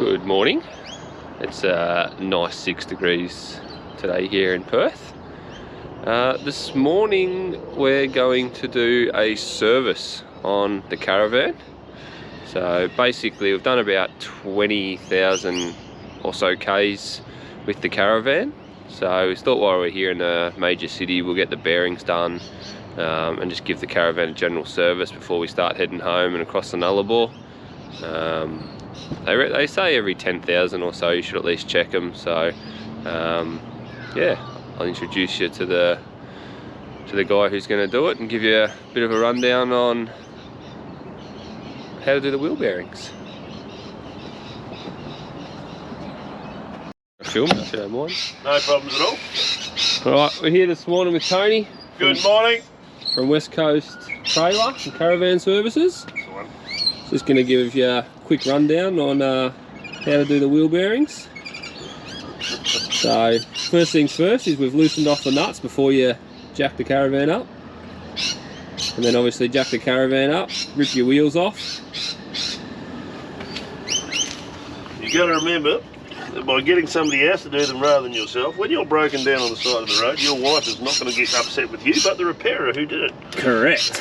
Good morning. It's nice 6 degrees today here in Perth. This morning we're going to do a service on the caravan. So basically we've done about 20,000 or so Ks with the caravan. So we thought while we're here in a major city we'll get the bearings done and just give the caravan a general service before we start heading home and across the Nullarbor. They say every 10,000 or so you should at least check them. So yeah, I'll introduce you to the guy who's going to do it and give you a bit of a rundown on how to do the wheel bearings. Film, if you don't mind. No problems at all. Alright, we're here this morning with Tony. Good morning. From West Coast Trailer and Caravan Services. Just going to give you a quick rundown on how to do the wheel bearings. So first things first is we've loosened off the nuts before you jack the caravan up. And then obviously jack the caravan up, rip your wheels off. You've got to remember that by getting somebody else to do them rather than yourself, when you're broken down on the side of the road, your wife is not going to get upset with you, but the repairer who did it. Correct.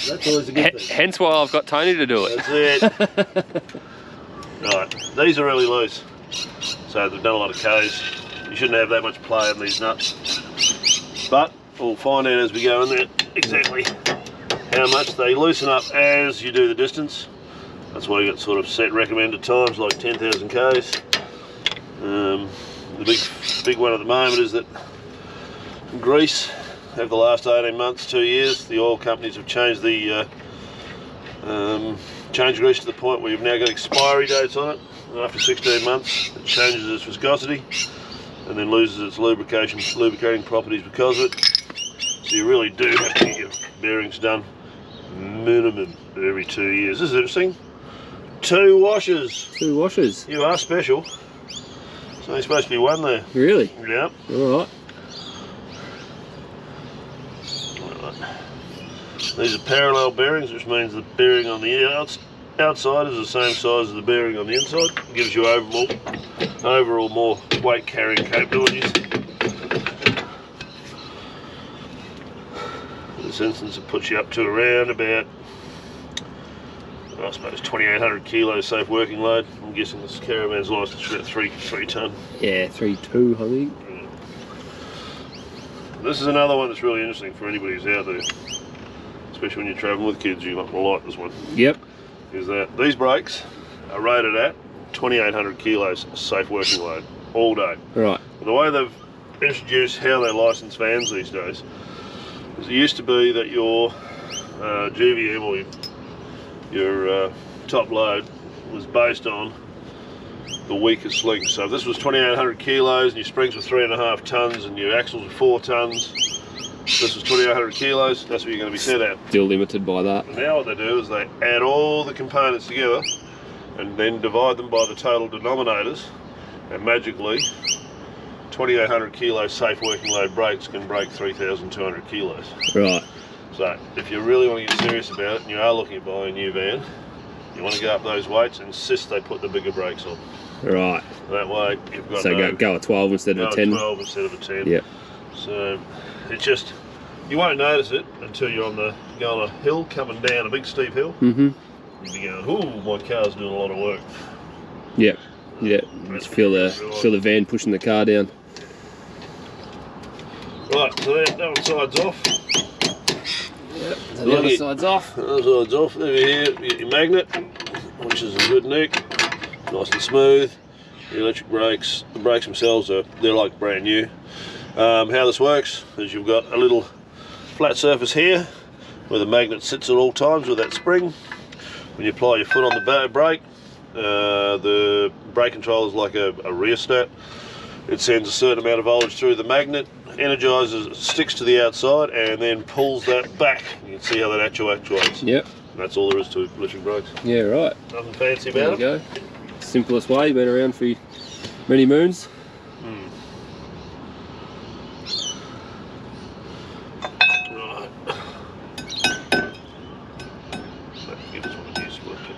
That's always a good thing. Hence why I've got Tony to do it. That's it. Right, these are really loose, so they've done a lot of Ks. You shouldn't have that much play in these nuts, but we'll find out as we go in there exactly how much they loosen up as you do the distance. That's why you got sort of set recommended times like 10,000 Ks. The big one at the moment is that grease, over the last 18 months, 2 years, the oil companies have changed the changed grease to the point where you've now got expiry dates on it. And after 16 months, it changes its viscosity and then loses its lubricating properties because of it. So you really do have to get your bearings done minimum every 2 years. This is interesting. 2 washers. 2 washers. You are special. There's only supposed to be 1 there. Really? Yeah. Alright. These are parallel bearings, which means the bearing on the outside is the same size as the bearing on the inside. It gives you overall more weight carrying capabilities. In this instance, it puts you up to around about, I suppose, 2,800 kilos safe working load. I'm guessing this caravan's licensed for about 3 tonne. Yeah, 3.2 I think. This is another one that's really interesting for anybody who's out there, especially when you're travelling with kids. You might like this one. Yep. Is that these brakes are rated at 2,800 kilos safe working load all day. Right. And the way they've introduced how they license vans these days is it used to be that your GVM or your top load was based on the weakest link. So if this was 2,800 kilos and your springs were 3.5 tonnes and your axles were 4 tonnes, this was 2,800 kilos, that's what you're going to be set at. Still limited by that. And now what they do is they add all the components together and then divide them by the total denominators, and magically 2,800 kilo safe working load brakes can break 3,200 kilos. Right. So if you really want to get serious about it and you are looking at buying a new van, you want to go up those weights and insist they put the bigger brakes on. Right. That way you've got go a 12 instead of a 10. 12 instead of a 10. Yep. So it's just, you won't notice it until you're going on a hill, coming down a big steep hill. Mm-hmm. You'll be going, ooh, my car's doing a lot of work. Yep. Yeah. Just feel the van pushing the car down. Right, so that one side's off. Yep. So the other side's off. The other side's off. Over here, you get your magnet, which is a good nick, nice and smooth. The electric brakes, the brakes themselves they're like brand new. How this works is you've got a little flat surface here where the magnet sits at all times with that spring. When you apply your foot on the brake, the brake controller is like a rheostat. It sends a certain amount of voltage through the magnet, energizes, sticks to the outside, and then pulls that back. You can see how that actuates. Yep. And that's all there is to electric brakes. Yeah, right. Nothing fancy about it. There you go. Simplest way, been around for many moons. Right. Give us one of these working.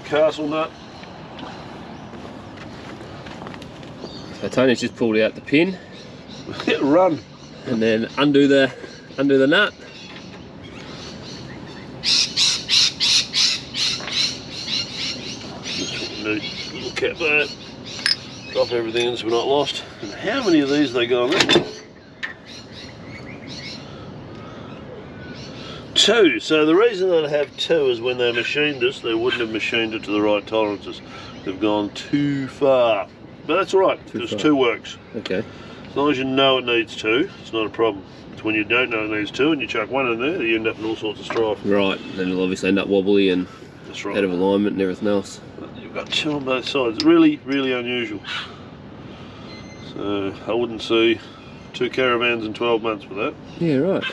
castle nut. So Tony's just pulled out the pin. Run. And then undo the nut. Look at that. Drop everything in so we're not lost. And how many of these they got on this? 2. So the reason they'd have 2 is when they machined this, they wouldn't have machined it to the right tolerances. They've gone too far. But that's all right, because 2 works. Okay. As long as you know it needs 2, it's not a problem. It's when you don't know it needs 2 and you chuck 1 in there, you end up in all sorts of strife. Right, then it'll obviously end up wobbly and that's right. out of alignment and everything else. You've got 2 on both sides. Really, really unusual. So I wouldn't see 2 caravans in 12 months for that. Yeah, right.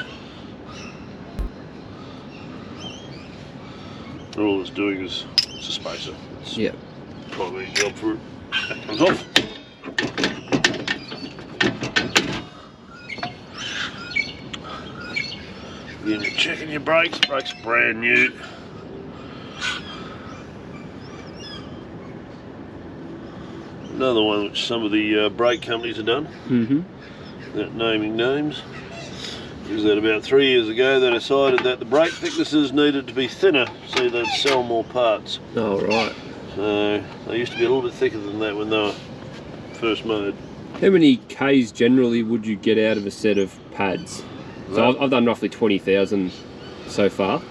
All it's doing is it's a spacer. It's probably a job for it. That comes off. Then you're checking your brakes. Brakes are brand new. Another one which some of the brake companies have done. Without naming names. Is that about 3 years ago they decided that the brake thicknesses needed to be thinner so they'd sell more parts. Oh, right. So they used to be a little bit thicker than that when they were first made. How many Ks generally would you get out of a set of pads? So I've done roughly 20,000 so far.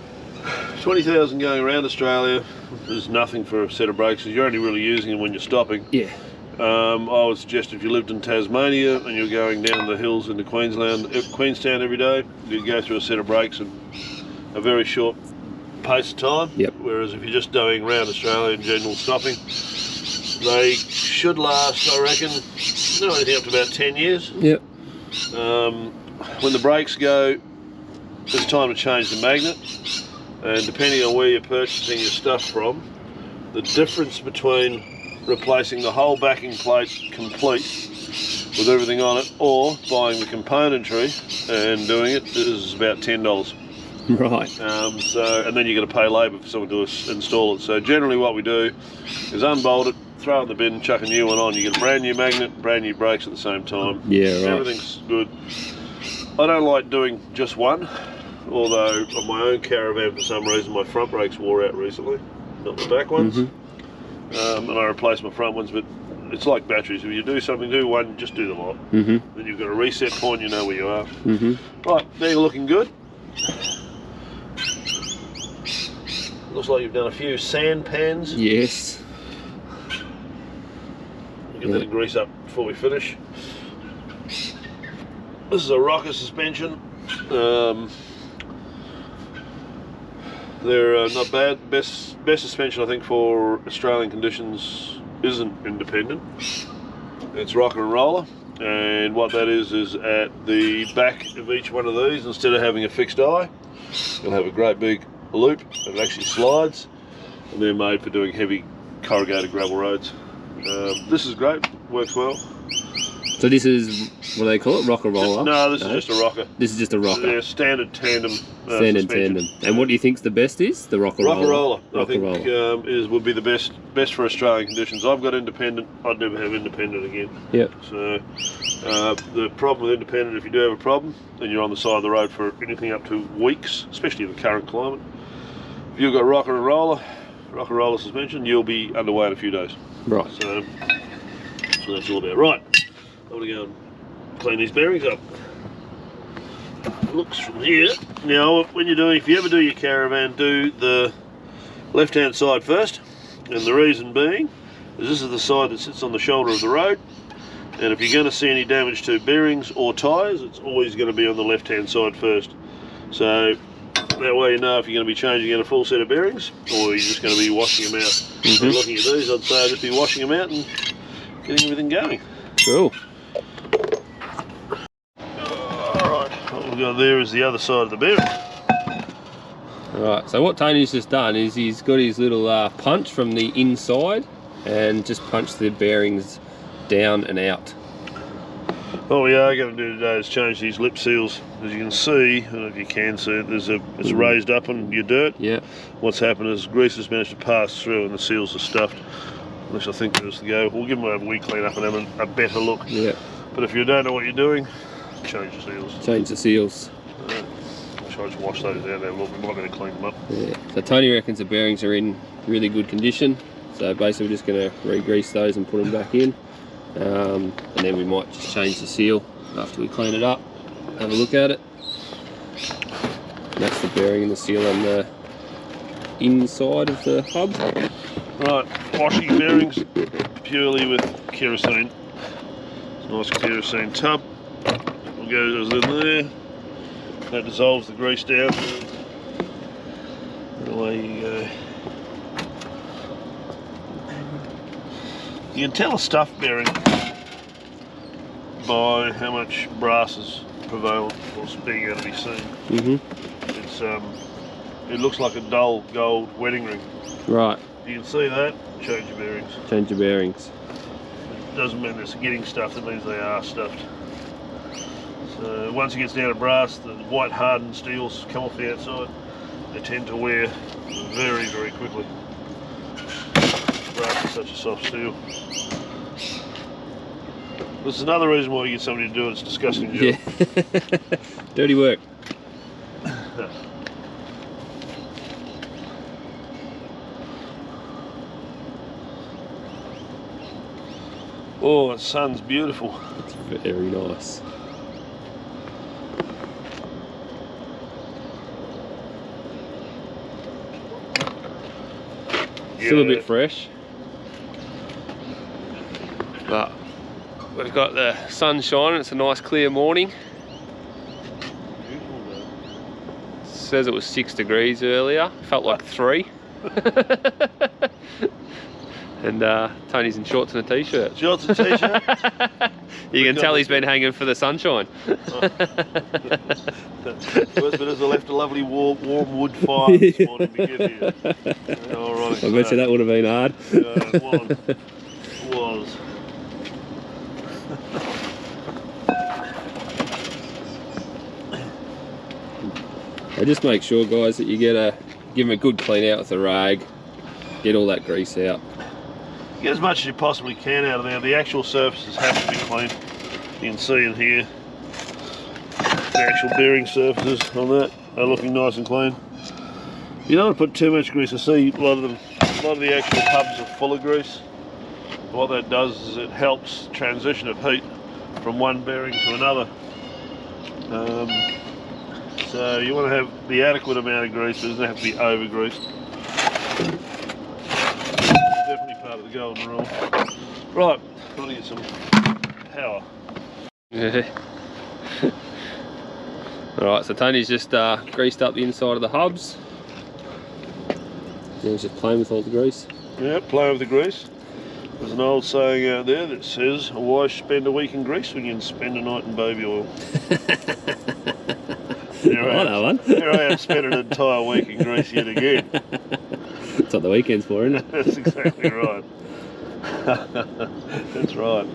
20,000 going around Australia is nothing for a set of brakes. You're only really using them when you're stopping. Yeah. I would suggest if you lived in Tasmania and you're going down the hills into Queenstown every day, you'd go through a set of brakes in a very short pace of time. Yep. Whereas if you're just going around Australia in general stopping, they should last, I reckon, anything up to about 10 years. Yep. When the brakes go, it's time to change the magnet, and depending on where you're purchasing your stuff from, the difference between replacing the whole backing plate complete with everything on it or buying the componentry and doing it is about $10. Right. And then you've got to pay labour for someone to install it. So generally what we do is unbolt it, throw it in the bin, chuck a new one on. You get a brand new magnet, brand new brakes at the same time. Yeah, right. Everything's good. I don't like doing just one, although on my own Caravan for some reason my front brakes wore out recently, not the back ones. And I replaced my front ones, but it's like batteries. If you do something, do one, just do the lot. Then you've got a reset point, you know where you are. Right, they're looking good. Looks like you've done a few sand pans. Yes. Get that grease up before we finish. This is a rocker suspension. They're not bad. Best suspension I think for Australian conditions isn't independent. It's rocker and roller, and what that is at the back of each one of these, instead of having a fixed eye, you'll have a great big loop that actually slides, and they're made for doing heavy corrugated gravel roads. This is great, works well. So this is, what do they call it, rocker roller? No, this is just a rocker. This is just a rocker. Yeah, standard tandem Standard tandem. And what do you think's the best is? The rocker roller? Rocker roller, I Rocker think, roller. would be the best for Australian conditions. I've got independent, I'd never have independent again. Yep. So, the problem with independent, if you do have a problem, and you're on the side of the road for anything up to weeks, especially in the current climate, if you've got rocker roller suspension, you'll be underway in a few days. Right. So that's all about. Right, I'm going to go and clean these bearings up. Looks from here. Now, when you're doing, if you ever do your Caravan, do the left-hand side first, and the reason being is this is the side that sits on the shoulder of the road, and if you're going to see any damage to bearings or tyres, it's always going to be on the left-hand side first. So that way you know if you're going to be changing out a full set of bearings, or you're just going to be washing them out. So looking at these, I'd say just be washing them out and getting everything going. Cool. What we've got there is the other side of the bearing. Right, so what Tony's just done is he's got his little punch from the inside and just punched the bearings down and out. What we are going to do today is change these lip seals. As you can see, I don't know if you can see it, it's raised up on your dirt. Yeah. What's happened is grease has managed to pass through and the seals are stuffed. Which I think is the go. We'll give them a wee clean up and have a better look. Yeah. But if you don't know what you're doing, change the seals. Change the seals. I'll try to wash those out and have a look. We might better clean them up. Yeah. So Tony reckons the bearings are in really good condition. So basically we're just going to re-grease those and put them back in. And then we might just change the seal after we clean it up. Have a look at it. And that's the bearing and the seal on the inside of the hub. Right, washing bearings purely with kerosene. It's a nice kerosene tub. We'll go in there. That dissolves the grease down. And away you go. You can tell a stuffed bearing by how much brass is prevalent or being able to be seen. It's it looks like a dull gold wedding ring. Right. You can see that. Change your bearings. Change your bearings. It doesn't mean it's getting stuffed, it means they are stuffed. So once it gets down to brass, the white hardened steels come off the outside. They tend to wear very, very quickly. Brass is such a soft steel. This is another reason why you get somebody to do it. It's disgusting job. Yeah. Dirty work. Oh, the sun's beautiful. It's very nice. Still a bit fresh, but we've got the sun shining. It's a nice clear morning. Says it was 6 degrees earlier. Felt like 3. And Tony's in shorts and a t-shirt. Shorts and t-shirt. You can tell he's been hanging for the sunshine. Worst bit is I left a lovely warm wood fire this morning to get here. I bet you that would have been hard. It was. It was. Just make sure, guys, that you give them a good clean out with a rag. Get all that grease out. Get as much as you possibly can out of there. The actual surfaces have to be clean. You can see in here the actual bearing surfaces on that are looking nice and clean. You don't want to put too much grease. I see a lot of the actual hubs are full of grease. What that does is it helps transition of heat from one bearing to another. So you want to have the adequate amount of grease, but it doesn't have to be over greased. Definitely part of the golden rule. Right, I'm going to get some power. Yeah. Alright, so Tony's just greased up the inside of the hubs. Now he's just playing with all the grease. Yeah, playing with the grease. There's an old saying out there that says, why spend a week in grease when you can spend a night in baby oil? Here I am spending an entire week in grease yet again. That's what the weekend's for, isn't it? That's exactly right. That's right.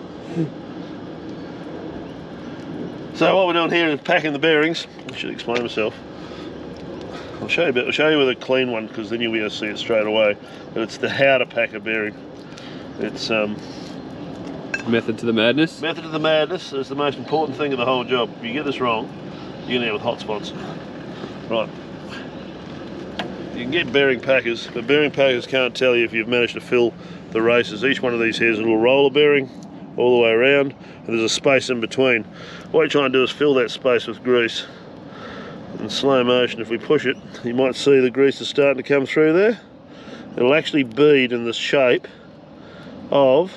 So what we're doing here is packing the bearings. I should explain myself. I'll show you with a clean one, because then you'll be able to see it straight away. But it's the how to pack a bearing. It's method to the madness. Method to the madness is the most important thing of the whole job. If you get this wrong, you're gonna end up with hot spots. Right. You can get bearing packers, but bearing packers can't tell you if you've managed to fill the races. Each one of these here is a little roller bearing all the way around, and there's a space in between. What you're trying to do is fill that space with grease. In slow motion, if we push it, you might see the grease is starting to come through there. It'll actually bead in the shape of...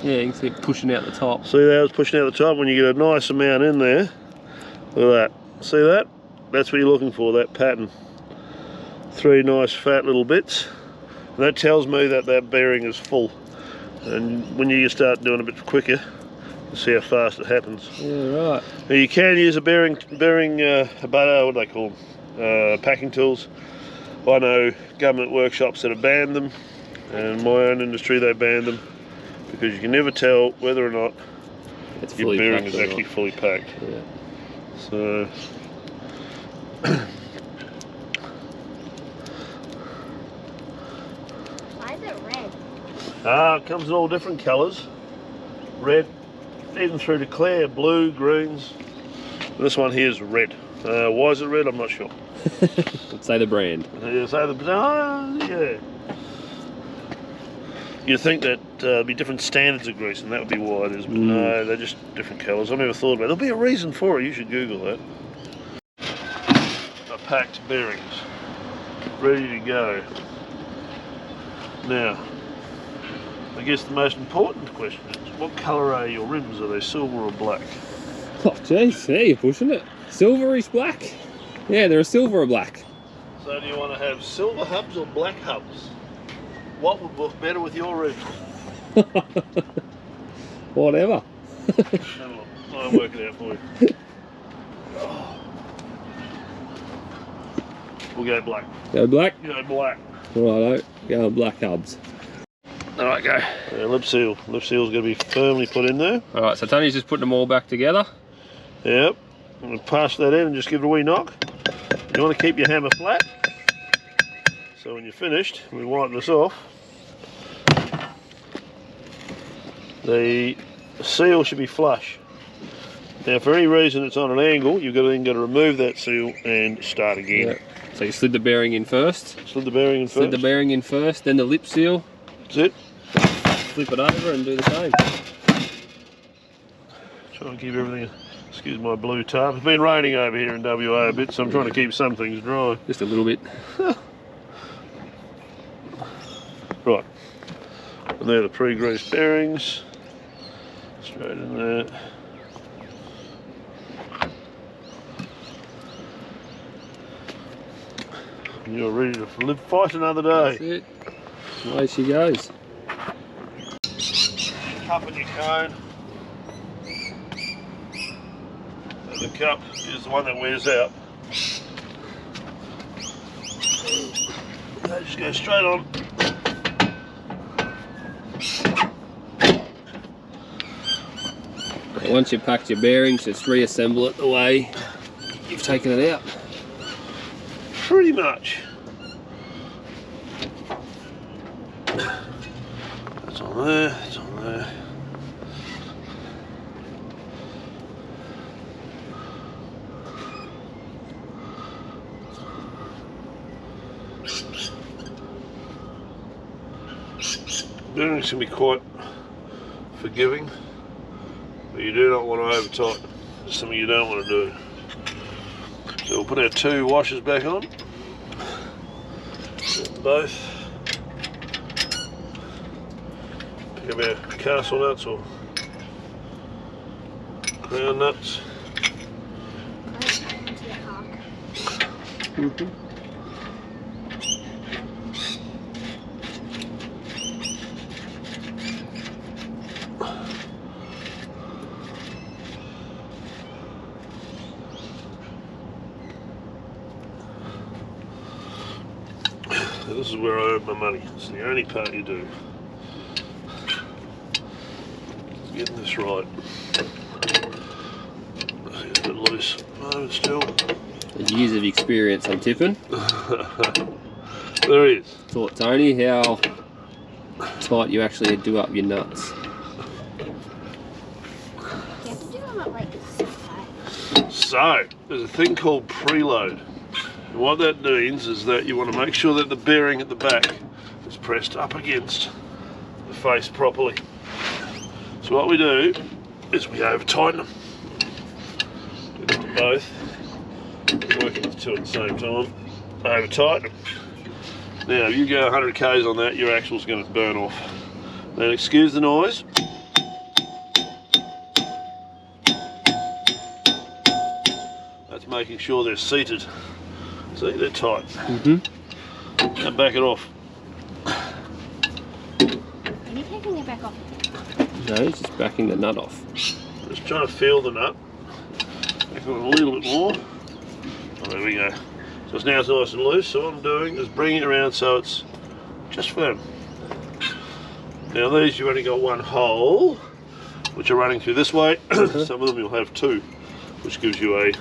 Yeah, you can see it pushing out the top. See that it's pushing out the top? When you get a nice amount in there, look at that. See that? That's what you're looking for, that pattern. 3 nice fat little bits. And that tells me that that bearing is full. And when you start doing it a bit quicker, you see how fast it happens. Yeah, right. Now you can use a what do they call them? Packing tools. I know government workshops that have banned them, and in my own industry they banned them, because you can never tell whether or not It's your fully bearing packed is or actually not. fully packed. Yeah. So Why is it red? it comes in all different colours. Red, even through to clear, blue, greens. This one here is red. Why is it red? I'm not sure. Let's say the brand. Yeah, yeah. You'd think that there'd be different standards of grease and that would be why it is, but no, they're just different colours. I never thought about it. There'll be a reason for it, you should Google that. Packed bearings, ready to go. Now, I guess the most important question is, what colour are your rims? Are they silver or black? Oh jeez, yeah, you're pushing it. Silverish black. Yeah, they're a silver or black. So do you want to have silver hubs or black hubs? What would work better with your rims? Whatever. I'll work it out for you. We'll go black. Go black? Go black. Righto, go black hubs. Alright, go. Lip seal. Lip seal's going to be firmly put in there. Alright, so Tony's just putting them all back together. Yep. I'm going to pass that in and just give it a wee knock. You want to keep your hammer flat. So when you're finished, we wipe this off. The seal should be flush. Now, for any reason it's on an angle, you've then got to remove that seal and start again. Yep. So you slid the bearing in first. Slid the bearing in first. Slid the bearing in first, then the lip seal. That's it. Flip it over and do the same. Try and keep everything, excuse my blue tarp. It's been raining over here in WA a bit, so I'm trying to keep some things dry. Just a little bit. Right. And they're the pre-greased bearings. Straight in there. You're ready to fight another day. That's it. Away she goes. Cup in your cone. And the cup is the one that wears out. They just go straight on. Once you've packed your bearings, just reassemble it the way you've taken it out. Pretty much. That's on there, that's on there. Bearings can be quite forgiving, but you do not want to over tighten. It's something you don't want to do. So we'll put our two washers back on. Both. Pick up our castle nuts or crown nuts. This is where I earn my money. It's the only part you do. Getting this right. It's a bit loose at the moment still. Years of experience on tipping. There is. Thought, Tony, how tight you actually do up your nuts. You have to do them at like so tight. So, there's a thing called preload. And what that means is that you want to make sure that the bearing at the back is pressed up against the face properly. So what we do is we over tighten them. Do this to both. We're working with two at the same time. Over tighten them. Now if you go 100 k's on that, your axle's going to burn off. Then excuse the noise. That's making sure they're seated. See, they're tight. Now back it off. Are you taking it back off? No, he's just backing the nut off. Just trying to feel the nut. Back it a little bit more. Oh, there we go. So it's now nice and loose. So what I'm doing is bringing it around so it's just firm. Now these, you've only got one hole. which are running through this way. Some of them you'll have 2, which gives you a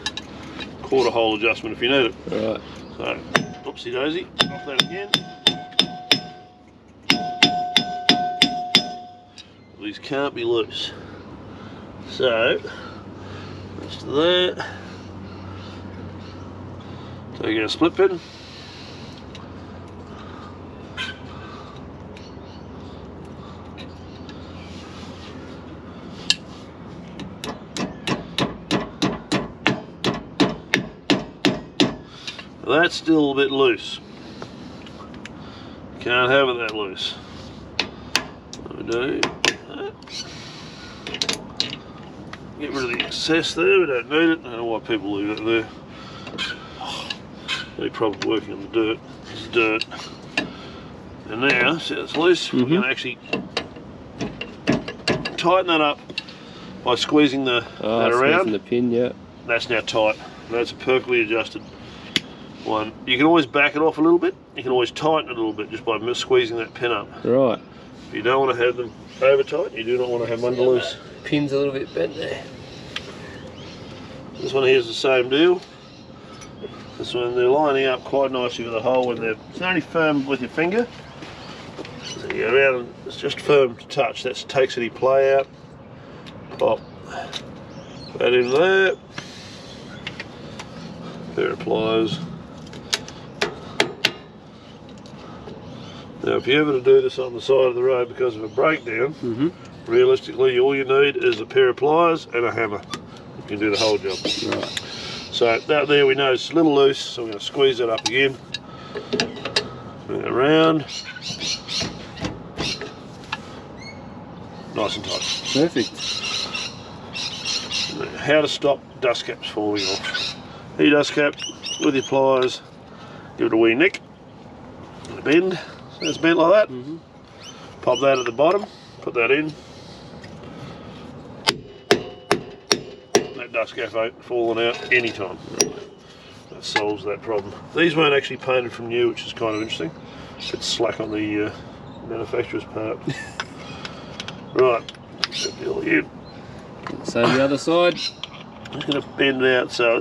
quarter hole adjustment if you need it. Right. So, oopsie daisy, off that again. These can't be loose. So, that's to there. So you get a split pin. That's still a bit loose. Can't have it that loose. What we do, get rid of the excess there, we don't need it. I don't know why people leave it there. Any problem working on the dirt. It's dirt. And now, see it's loose, we can actually tighten that up by squeezing that around. Squeezing the pin, yeah. That's now tight. That's a perfectly adjusted one. You can always back it off a little bit. You can always tighten it a little bit just by squeezing that pin up. Right. If you don't want to have them over tight, you do not want to have them under loose. Pin's a little bit bent there. This one here's the same deal. This one, they're lining up quite nicely with the hole when they're, it's only firm with your finger. So you go around and it's just firm to touch. That takes any play out. Pop that in there. Pair of pliers. Now if you ever to do this on the side of the road because of a breakdown, realistically all you need is a pair of pliers and a hammer. You can do the whole job. Right. So that there we know it's a little loose, so we're going to squeeze that up again. Bring it around. Nice and tight. Perfect. How to stop dust caps falling off. Your dust cap with your pliers, give it a wee nick, and a bend. So it's bent like that. Pop that at the bottom, put that in. That dust cap ain't falling out anytime. That solves that problem. These weren't actually painted from new, which is kind of interesting. It's slack on the manufacturer's part. Right, that deal again. So the other side. I'm just going to bend it out so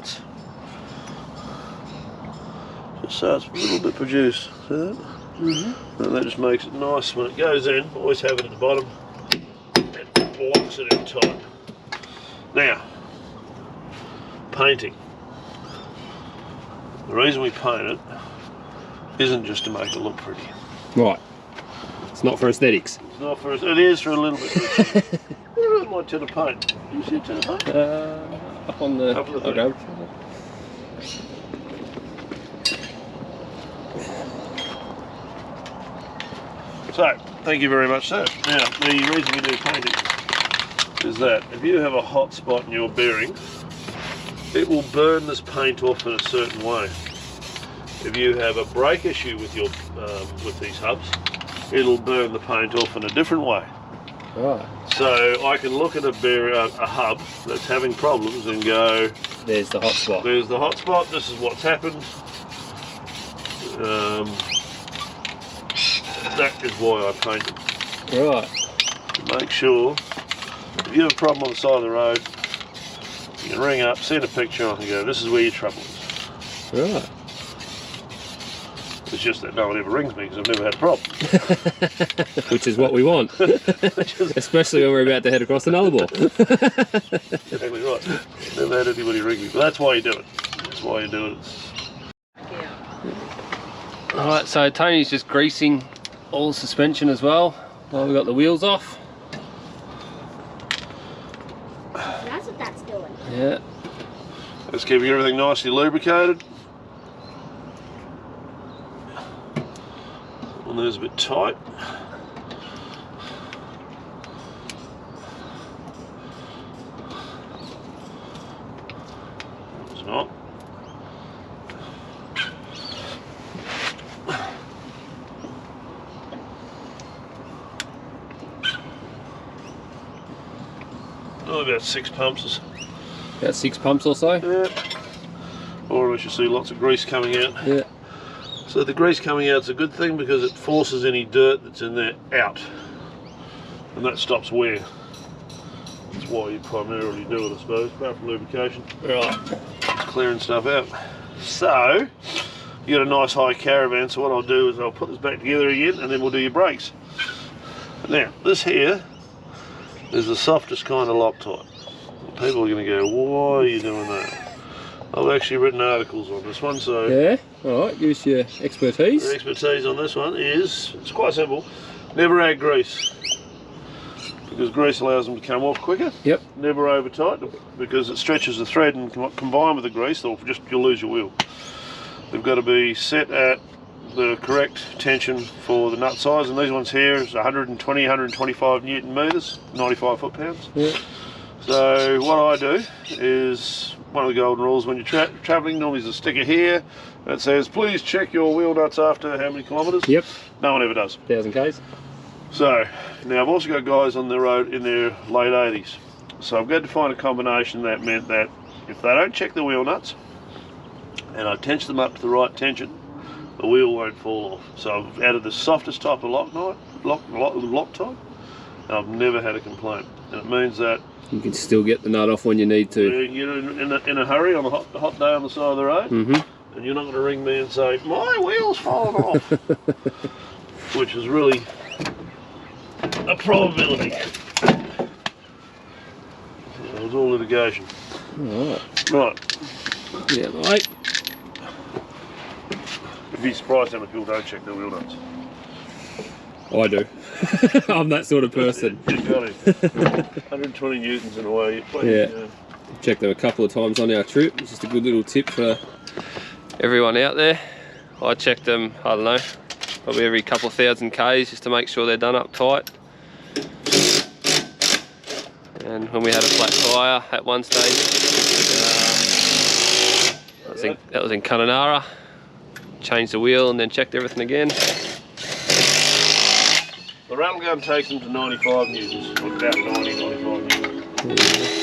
it's a little bit produced. See that? And that just makes it nice when it goes in. Always have it at the bottom. It locks it in tight. Now, painting. The reason we paint it isn't just to make it look pretty. Right. It's not for aesthetics. It's not for it is for a little bit. Where is my tin of paint? You see a tin of paint? Up on the. Up on the thing. Okay. So, thank you very much, sir. Now, the reason we do painting is that if you have a hot spot in your bearing, it will burn this paint off in a certain way. If you have a brake issue with your with these hubs, it'll burn the paint off in a different way. Right. So I can look at a hub that's having problems and go, There's the hot spot. there's the hot spot, this is what's happened. That is why I paint it. Right. To make sure, if you have a problem on the side of the road, you can ring up, send a picture and go, this is where your trouble is. Right. It's just that no one ever rings me because I've never had a problem. Which is what we want. Especially when we're about to head across the Nullarbor. Exactly right. Never had anybody ring me, but that's why you do it. That's why you do it. Alright, so Tony's just greasing all the suspension as well while we've got the wheels off. That's what that's doing. Yeah. Let's keep everything nicely lubricated. One there's a bit tight. It's not. Oh, about 6 pumps. About 6 pumps or so. Yeah. Or we should see lots of grease coming out. Yeah. So the grease coming out is a good thing because it forces any dirt that's in there out. And that stops wear. what you primarily do it, I suppose, apart from lubrication. Right, just clearing stuff out. So, you got a nice high Caravan, so what I'll do is I'll put this back together again and then we'll do your brakes. Now, this here is the softest kind of Loctite. People are going to go, why are you doing that? I've actually written articles on this one, so... Yeah, alright, use your expertise. The expertise on this one is, it's quite simple, never add grease. Because grease allows them to come off quicker. Yep. Never over tighten, because it stretches the thread and combine with the grease, or you'll lose your wheel. They've got to be set at the correct tension for the nut size, and these ones here is 120, 125 Newton meters, 95 foot-pounds. Yeah. So what I do is, one of the golden rules when you're travelling, normally there's a sticker here that says, please check your wheel nuts after how many kilometres? Yep. No one ever does. 1,000 Ks. So, now I've also got guys on the road in their late 80s. So I've got to find a combination that meant that if they don't check the wheel nuts, and I tension them up to the right tension, the wheel won't fall off. So I've added the softest type of Loctite, and I've never had a complaint. And it means that You can still get the nut off when you need to. you're in a hurry on a hot day on the side of the road, and you're not going to ring me and say, my wheel's fallen off, which is really a probability. It was all litigation. Right. Yeah, mate. You'd be surprised how many people don't check their wheel nuts. I do. I'm that sort of person. You've got it. 120 newtons in a way. Yeah. Checked them a couple of times on our trip. It's just a good little tip for everyone out there. I check them, I don't know, probably every couple of thousand Ks just to make sure they're done up tight. And when we had a flat tyre at one stage, that was in Kununurra, changed the wheel and then checked everything again. The rattle gun takes them to 95 newtons, or about 90, 95 newtons.